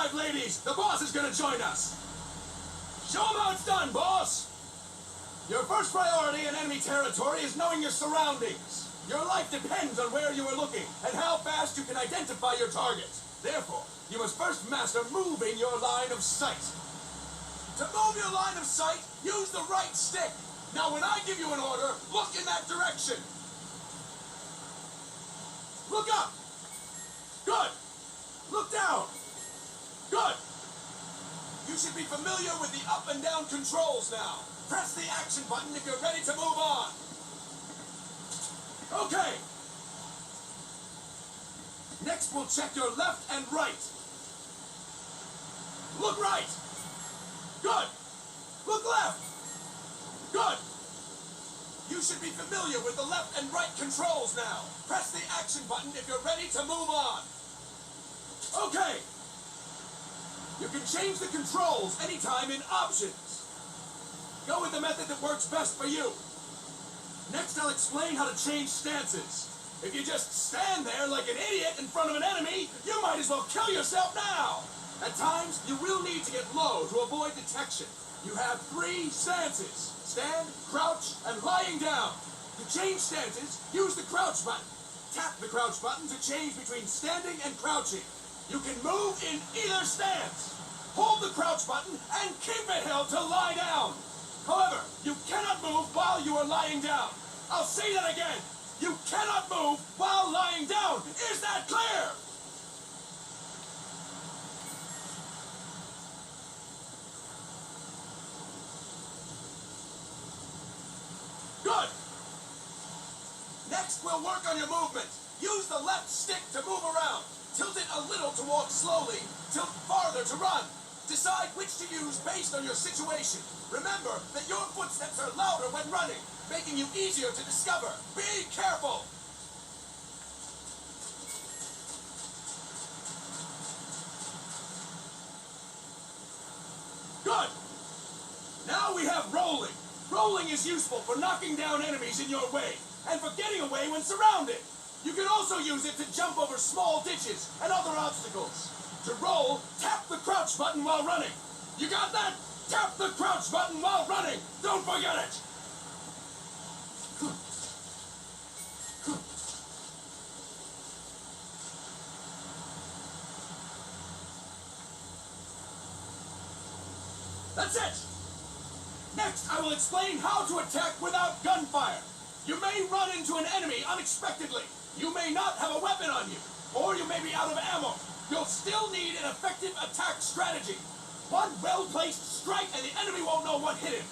arrived, ladies! The boss is gonna join us! Show him how it's done, boss! Your first priority in enemy territory is knowing your surroundings. Your life depends on where you are looking and how fast you can identify your target. Therefore, you must first master moving your line of sight. To move your line of sight, use the right stick. Now when I give you an order, look in that direction. Look up. Good. Look down. Good. You should be familiar with the up and down controls now. Press the action button if you're ready to move on. Okay. Next, we'll check your left and right. Look right. Good. Look left. Good. You should be familiar with the left and right controls now. Press the action button if you're ready to move on. Okay. You can change the controls anytime in options. Go with the method that works best for you. Next, I'll explain how to change stances. If you just stand there like an idiot in front of an enemy, you might as well kill yourself now. At times, you will need to get low to avoid detection. You have 3 stances: stand, crouch, and lying down. To change stances, use the crouch button. Tap the crouch button to change between standing and crouching. You can move in either stance. Hold the crouch button and keep it held to lie down. However, you cannot move while you are lying down. I'll say that again. You cannot move while lying down. Is that clear? Good. Next, we'll work on your movement. Use the left stick to move around. Tilt it a little to walk slowly. Tilt farther to run. Decide which to use based on your situation. Remember that your footsteps are louder when running, making you easier to discover. Be careful! Good! Now we have rolling. Rolling is useful for knocking down enemies in your way, and for getting away when surrounded. You can also use it to jump over small ditches and other obstacles. To roll, tap the crouch button while running. You got that? Tap the crouch button while running. Don't forget it. That's it. Next, I will explain how to attack without gunfire. You may run into an enemy unexpectedly. You may not have a weapon on you, or you may be out of ammo. You'll still need an effective attack strategy. One well-placed strike and the enemy won't know what hit him.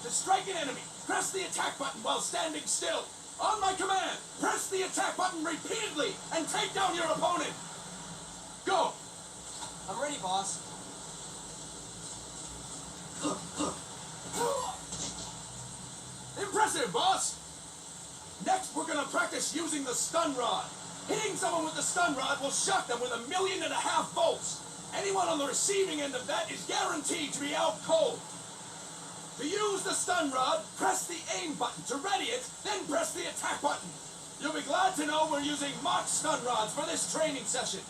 To strike an enemy, press the attack button while standing still. On my command, press the attack button repeatedly and take down your opponent. Go! I'm ready, boss. Impressive, boss! Next, we're gonna practice using the stun rod. Hitting someone with the stun rod will shock them with 1.5 million volts. Anyone on the receiving end of that is guaranteed to be out cold. To use the stun rod, press the aim button to ready it, then press the attack button. You'll be glad to know we're using mock stun rods for this training session.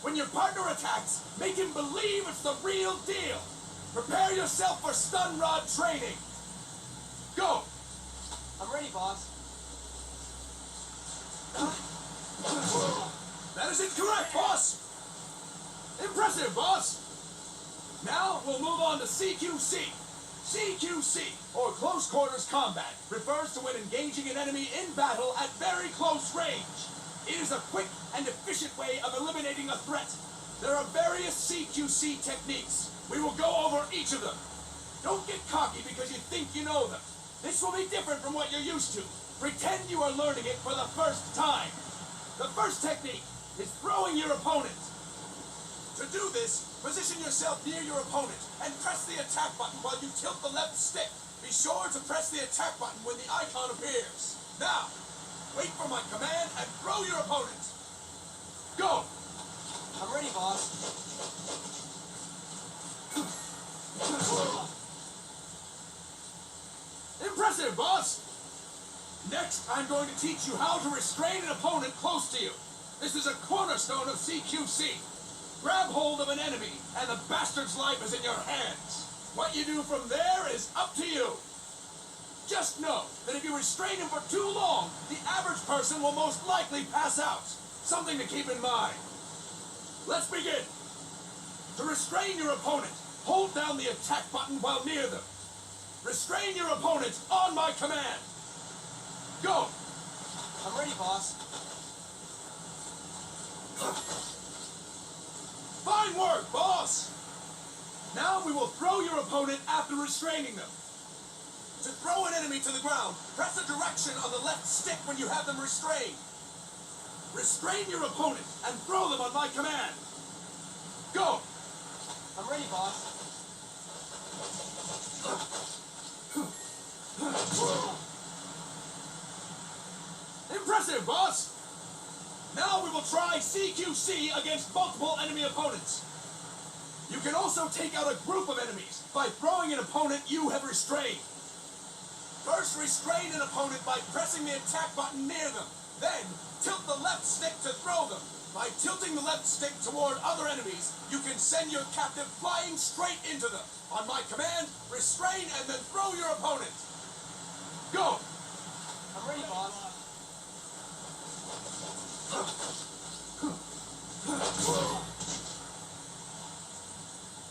When your partner attacks, make him believe it's the real deal. Prepare yourself for stun rod training. Go! I'm ready, boss. That is incorrect, boss! Impressive, boss! Now we'll move on to CQC. CQC, or Close Quarters Combat, refers to when engaging an enemy in battle at very close range. It is a quick and efficient way of eliminating a threat. There are various CQC techniques. We will go over each of them. Don't get cocky because you think you know them. This will be different from what you're used to. Pretend you are learning it for the first time. The first technique is throwing your opponent. To do this, position yourself near your opponent and press the attack button while you tilt the left stick. Be sure to press the attack button when the icon appears. Now, wait for my command and throw your opponent. Go! I'm ready, boss. Impressive, boss! Next, I'm going to teach you how to restrain an opponent close to you. This is a cornerstone of CQC. Grab hold of an enemy, and the bastard's life is in your hands. What you do from there is up to you. Just know that if you restrain him for too long, the average person will most likely pass out. Something to keep in mind. Let's begin. To restrain your opponent, hold down the attack button while near them. Restrain your opponent on my command. Go! I'm ready, boss. Fine work, boss! Now we will throw your opponent after restraining them. To throw an enemy to the ground, press a direction on the left stick when you have them restrained. Restrain your opponent and throw them on my command. Go! I'm ready, boss. Impressive, boss! Now we will try CQC against multiple enemy opponents. You can also take out a group of enemies by throwing an opponent you have restrained. First, restrain an opponent by pressing the attack button near them. Then, tilt the left stick to throw them. By tilting the left stick toward other enemies, you can send your captive flying straight into them. On my command, restrain and then throw your opponent. Go! I'm ready, boss.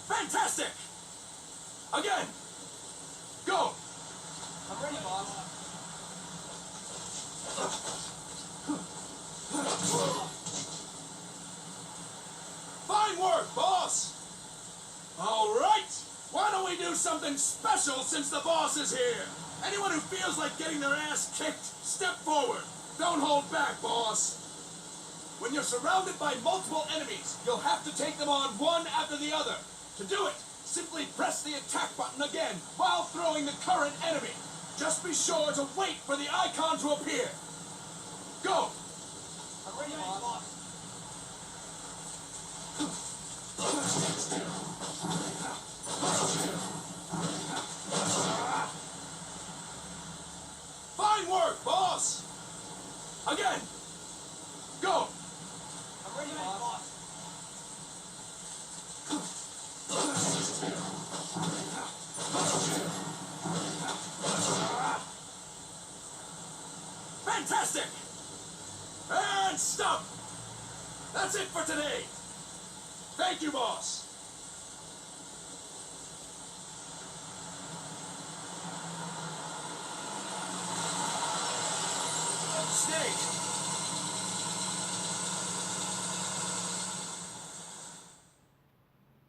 Fantastic! Again! Go! I'm ready, boss. Fine work, boss! All right! Why don't we do something special since the boss is here? Anyone who feels like getting their ass kicked, step forward. Don't hold back, boss. When you're surrounded by multiple enemies, you'll have to take them on one after the other. To do it, simply press the attack button again while throwing the current enemy. Just be sure to wait for the icon to appear. Go! I'm ready, boss. Fine work, boss! Again! Go! I'm ready, boss. Fantastic! And stop! That's it for today. Thank you, boss.